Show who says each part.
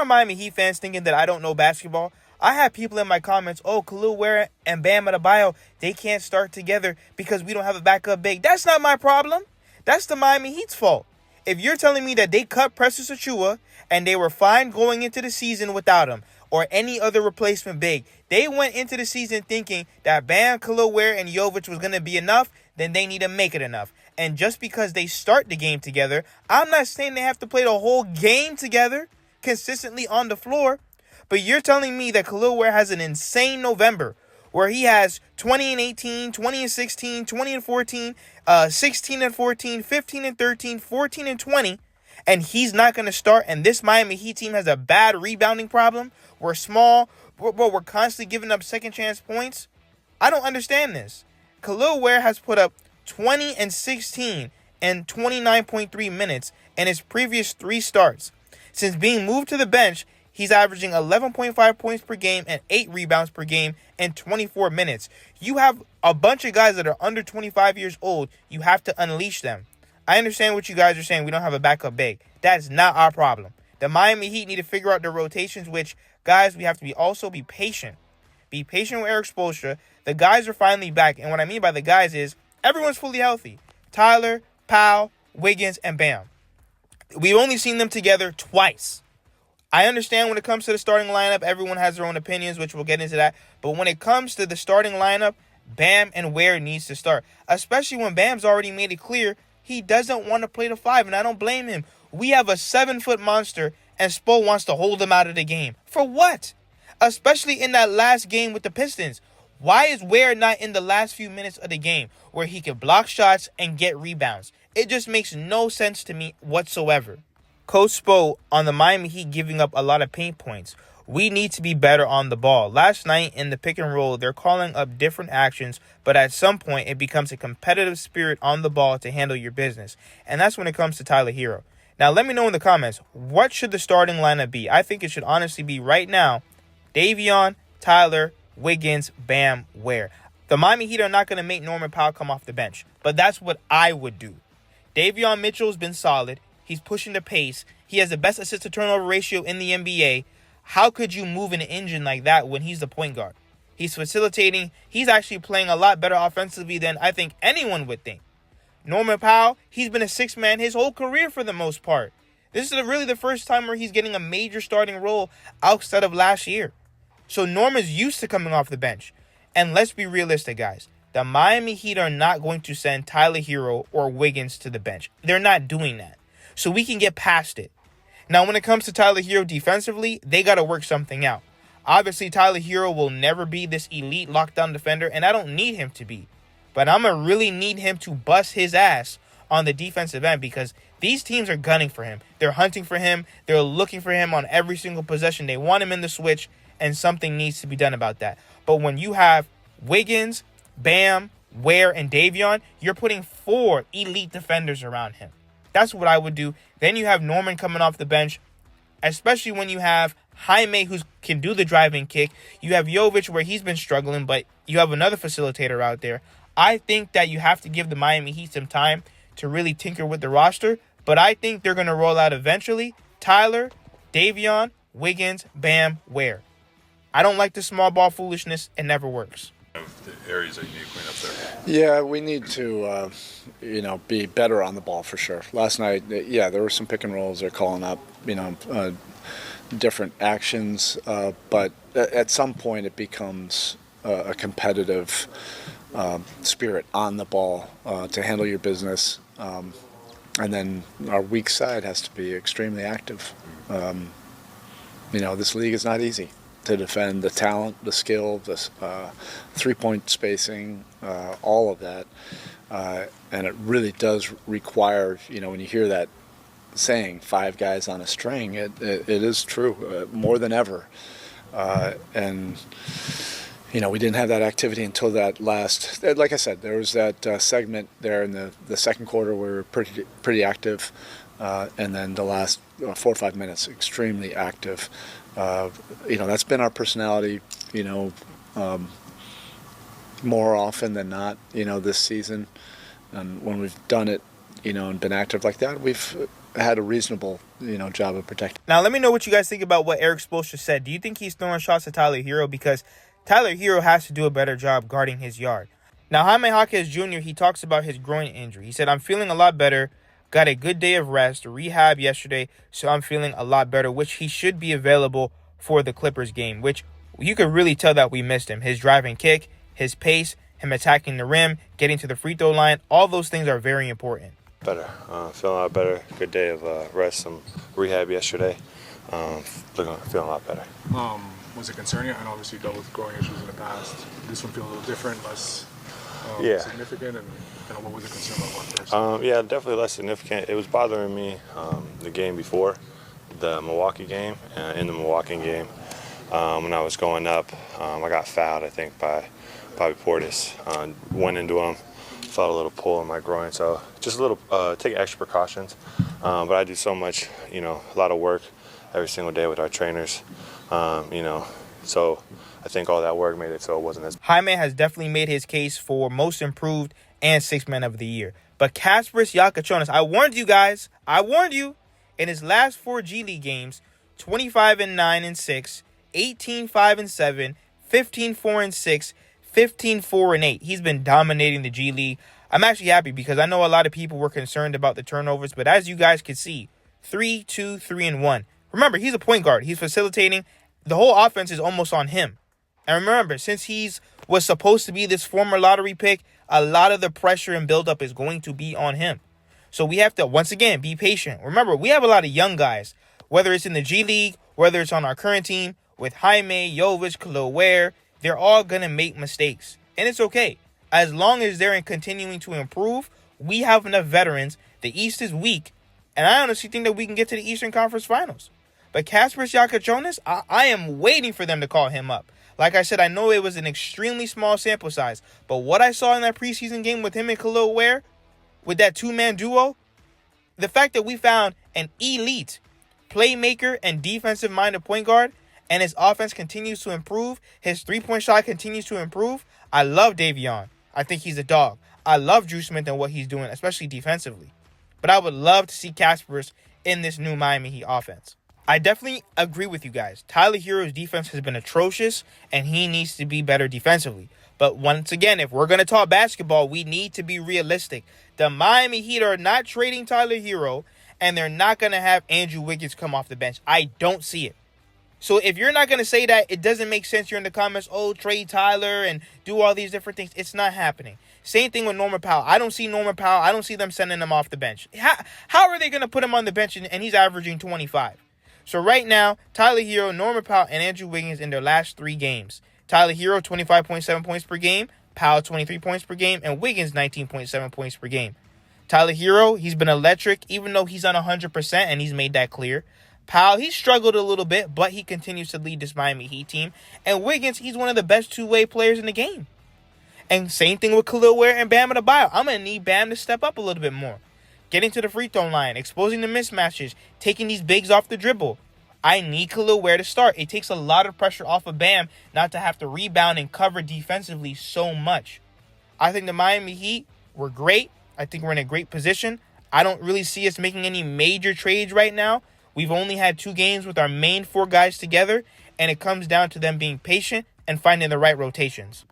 Speaker 1: are Miami Heat fans thinking that I don't know basketball? I have people in my comments, Kelel Ware and Bam Adebayo, they can't start together because we don't have a backup big. That's not my problem. That's the Miami Heat's fault. If you're telling me that they cut Precious Achiuwa and they were fine going into the season without him or any other replacement big, they went into the season thinking that Bam, Kelel Ware, and Jovic was going to be enough, then they need to make it enough. And just because they start the game together, I'm not saying they have to play the whole game together consistently on the floor. But you're telling me that Kelel Ware has an insane November where he has 20 and 18, 20 and 16, 20 and 14, 16 and 14, 15 and 13, 14 and 20, and he's not going to start, and this Miami Heat team has a bad rebounding problem? We're small, we're constantly giving up second chance points? I don't understand this. Kelel Ware has put up 20 and 16 and 29.3 minutes in his previous 3 starts. Since being moved to the bench, he's averaging 11.5 points per game and 8 rebounds per game in 24 minutes. You have a bunch of guys that are under 25 years old. You have to unleash them. I understand what you guys are saying. We don't have a backup big. That's not our problem. The Miami Heat need to figure out their rotations, which, guys, we have to also be patient. Be patient with Eric Spoelstra. The guys are finally back. And what I mean by the guys is everyone's fully healthy. Tyler, Powell, Wiggins, and Bam. We've only seen them together twice. I understand when it comes to the starting lineup, everyone has their own opinions, which we'll get into that. But when it comes to the starting lineup, Bam and Ware needs to start. Especially when Bam's already made it clear he doesn't want to play the 5, and I don't blame him. We have a 7-foot monster, and Spo wants to hold him out of the game. For what? Especially in that last game with the Pistons. Why is Ware not in the last few minutes of the game where he can block shots and get rebounds? It just makes no sense to me whatsoever. Coach Spo on the Miami Heat giving up a lot of paint points. We need to be better on the ball. Last night in the pick and roll, they're calling up different actions, but at some point it becomes a competitive spirit on the ball to handle your business. And that's when it comes to Tyler Herro. Now let me know in the comments, what should the starting lineup be? I think it should honestly be right now, Davion, Tyler, Wiggins, Bam, Ware. The Miami Heat are not going to make Norman Powell come off the bench, but that's what I would do. Davion Mitchell's been solid. He's pushing the pace. He has the best assist-to-turnover ratio in the NBA. How could you move an engine like that when he's the point guard? He's facilitating. He's actually playing a lot better offensively than I think anyone would think. Norman Powell, he's been a 6-man his whole career for the most part. This is really the first time where he's getting a major starting role outside of last year. So Norman's used to coming off the bench. And let's be realistic, guys. The Miami Heat are not going to send Tyler Herro or Wiggins to the bench. They're not doing that. So we can get past it. Now, when it comes to Tyler Herro defensively, they got to work something out. Obviously, Tyler Herro will never be this elite lockdown defender, and I don't need him to be. But I'm going to really need him to bust his ass on the defensive end because these teams are gunning for him. They're hunting for him. They're looking for him on every single possession. They want him in the switch, and something needs to be done about that. But when you have Wiggins, Bam, Ware, and Davion, you're putting 4 elite defenders around him. That's what I would do. Then you have Norman coming off the bench, especially when you have Jaime who can do the driving kick. You have Jovic where he's been struggling, but you have another facilitator out there. I think that you have to give the Miami Heat some time to really tinker with the roster, but I think they're going to roll out eventually. Tyler, Davion, Wiggins, Bam, Ware. I don't like the small ball foolishness. It never works.
Speaker 2: The areas that you need to clean up there.
Speaker 3: Yeah, we need to, be better on the ball for sure. Last night, there were some pick and rolls they're calling up, different actions, but at some point it becomes a competitive spirit on the ball to handle your business, and then our weak side has to be extremely active. This league is not easy to defend. The talent, the skill, the three-point spacing, all of that. And it really does require, when you hear that saying, 5 guys on a string, it is true, more than ever. And we didn't have that activity until that last, like I said, there was that segment there in the second quarter where we were pretty active. And then the last 4 or 5 minutes, extremely active. That's been our personality, more often than not, this season. And when we've done it, and been active like that, we've had a reasonable, job of protecting.
Speaker 1: Now, let me know what you guys think about what Eric Spoelstra said. Do you think he's throwing shots at Tyler Herro? Because Tyler Herro has to do a better job guarding his yard. Now, Jaime Jaquez Jr., he talks about his groin injury. He said, I'm feeling a lot better. Got a good day of rest, rehab yesterday, so I'm feeling a lot better, which he should be available for the Clippers game, which you could really tell that we missed him. His drive and kick, his pace, him attacking the rim, getting to the free throw line, all those things are very important.
Speaker 4: Better. Feeling a lot better. Good day of rest, some rehab yesterday. Feeling a lot better.
Speaker 5: Was it concerning? I know obviously you dealt with growing issues in the past. This one feel a little different, less significant, and what was the concern about one first?
Speaker 4: Yeah, definitely less significant. It was bothering me the game before, the Milwaukee game, in the Milwaukee game. When I was going up, I got fouled, I think, by Bobby Portis. Went into him, felt a little pull in my groin, so just a little, take extra precautions. But I do so much, a lot of work every single day with our trainers, so I think all that work made it so it wasn't as...
Speaker 1: Jaime has definitely made his case for most improved and sixth man of the year. But Kasparas Yakachonis, I warned you guys, in his last 4 G League games, 25-9-6, 18-5-7, 15-4-6, 15-4-8. He's been dominating the G League. I'm actually happy because I know a lot of people were concerned about the turnovers, but as you guys can see, 3-2-3-1. Remember, he's a point guard. He's facilitating. The whole offense is almost on him. And remember, since was supposed to be this former lottery pick, a lot of the pressure and buildup is going to be on him. So we have to, once again, be patient. Remember, we have a lot of young guys, whether it's in the G League, whether it's on our current team, with Jaime, Jovic, Kelel Ware, they're all going to make mistakes. And it's okay. As long as they're continuing to improve, we have enough veterans. The East is weak. And I honestly think that we can get to the Eastern Conference Finals. But Kasparas Yakachonis, I am waiting for them to call him up. Like I said, I know it was an extremely small sample size. But what I saw in that preseason game with him and Kelel Ware, with that two-man duo, the fact that we found an elite playmaker and defensive-minded point guard, and his offense continues to improve, his three-point shot continues to improve. I love Davion. I think he's a dog. I love Drew Smith and what he's doing, especially defensively. But I would love to see Kasparas in this new Miami Heat offense. I definitely agree with you guys. Tyler Herro's defense has been atrocious, and he needs to be better defensively. But once again, if we're going to talk basketball, we need to be realistic. The Miami Heat are not trading Tyler Herro, and they're not going to have Andrew Wiggins come off the bench. I don't see it. So if you're not going to say that, it doesn't make sense. You're in the comments, trade Tyler and do all these different things. It's not happening. Same thing with Norman Powell. I don't see Norman Powell. I don't see them sending him off the bench. How are they going to put him on the bench and he's averaging 25? So right now, Tyler Herro, Norman Powell, and Andrew Wiggins in their last 3 games. Tyler Herro, 25.7 points per game. Powell, 23 points per game. And Wiggins, 19.7 points per game. Tyler Herro, he's been electric, even though he's on 100%, and he's made that clear. Powell, he struggled a little bit, but he continues to lead this Miami Heat team. And Wiggins, he's one of the best two-way players in the game. And same thing with Kelel Ware and Bam Adebayo. I'm going to need Bam to step up a little bit more. Getting to the free throw line, exposing the mismatches, taking these bigs off the dribble. I need Kelel Ware to start. It takes a lot of pressure off of Bam not to have to rebound and cover defensively so much. I think the Miami Heat were great. I think we're in a great position. I don't really see us making any major trades right now. We've only had 2 games with our main 4 guys together, and it comes down to them being patient and finding the right rotations.